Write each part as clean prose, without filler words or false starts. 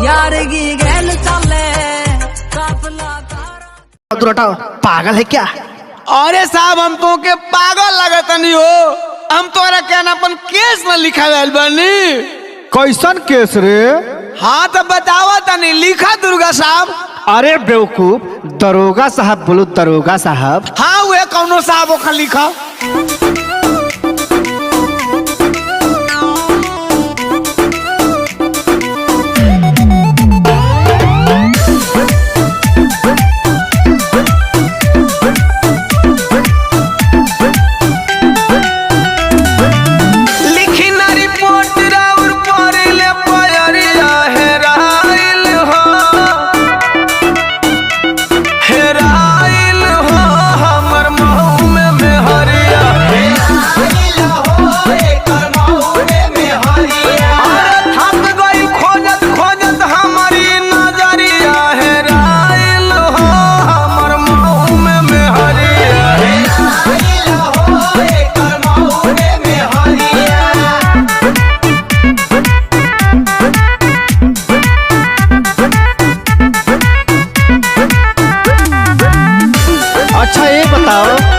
यार की गैल चले पागल है क्या? अरे साहब हम तो के पागल लगत नहीं हो। हम तोरा क्या नापन केस में लिखा गया बनी। कैसन केस रे? हाँ तो बतावा तनी लिखा दुर्गा साहब। अरे बेवकूफ, दरोगा साहब बोलो, दरोगा साहब। हाँ वे कौनो साहब ओखा लिखा।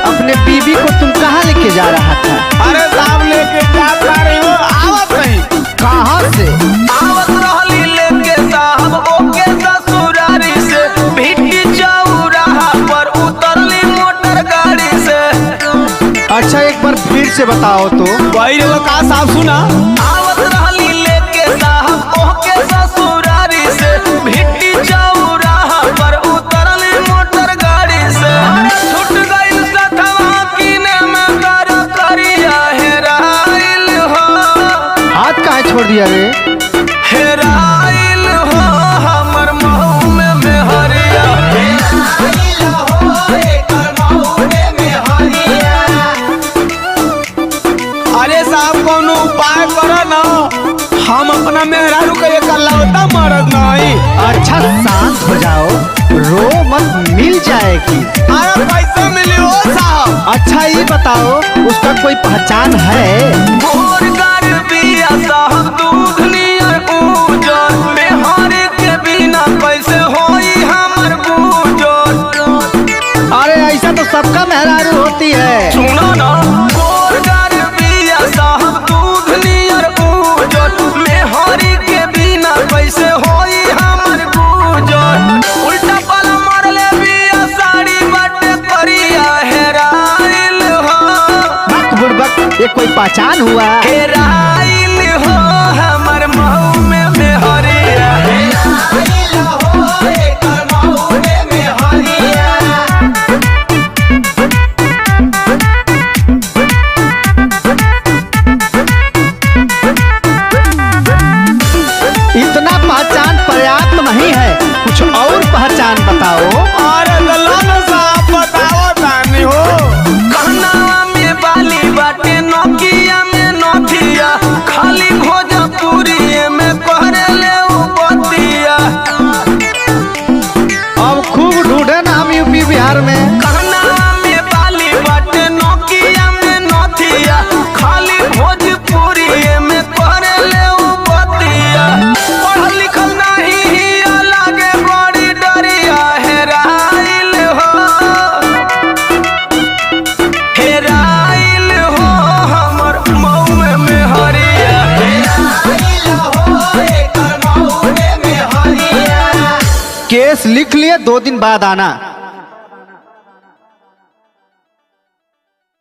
अपने बीबी को तुम कहाँ लेके जा रहा था? अरे साहब लेके जा रही हो। आवत नहीं। कहाँ से? आवत रहली लेके साहब ओके ससुरारी से। भिट्टी चौराहा पर उतरली मोटर गाड़ी से। अच्छा एक बार फिर से बताओ तो। भाई रे का साहब सुना। आवत रहली लेके साहब ओके ससुरारी से। भिट्टी चौराहा पर उतरली मोटर गाड़ी से। छूट गई सतवा कीने में कर करिया हेराइल हो। हाथ काहे छोड़ दिया रे? हेराइल हो हमर महू में मेहरिया। हेराइल हो एकर महू में मेहरिया। अरे साहब कोनो उपाय करो ना। हम अपना मेहरारू के इकलौता मर्द नहीं। अच्छा शांत हो जाओ, रो मत, मिल जाएगी। अरे पैसा मिली हो साहब। अच्छा ये बताओ उसका कोई पहचान है? गोरगार बिया साहब दूध नियर उजर। मेहरी के बिना कैसे होई हमर गुजर। अरे ऐसा तो सबका मेहरारू होती है। सुनो ना। गोरगार बिया साहब दूध नियर उजर। मेहरी के बिना कैसे होई हमर गुजर। उल्टा पल मरले बिया साड़ी बाटे करिया हेराइल हो। बक बुड़बक, ये कोई पहचान हुआ? हेराइल हो हमर महू में मेहरिया। हेराइल हो एकर महू में मेहरिया। इतना पहचान पर्याप्त नहीं है, कुछ और पहचान बताओ। अरे दलाल साहब बताओ तानी हो। कहनावा में बाली बाटे नोकिया में नोथिया। खाली भोजपुरी में कहरे ले बतिया। अब खूब ढूंढे ना हम यूपी बिहार में। कहनावा में बाली बाटे नोकिया में नोथिया। खाली भोजपुरी में कहरे ले बतिया। पढ़ल लिखल नहीं हिया लागे बड़ी डरिया। हेराइल हो। हेराइल हो हमर महू में मेहरिया। हेराइल हो एकर महू में मेहरिया। केस लिख लिए, 2 दिन बाद आना।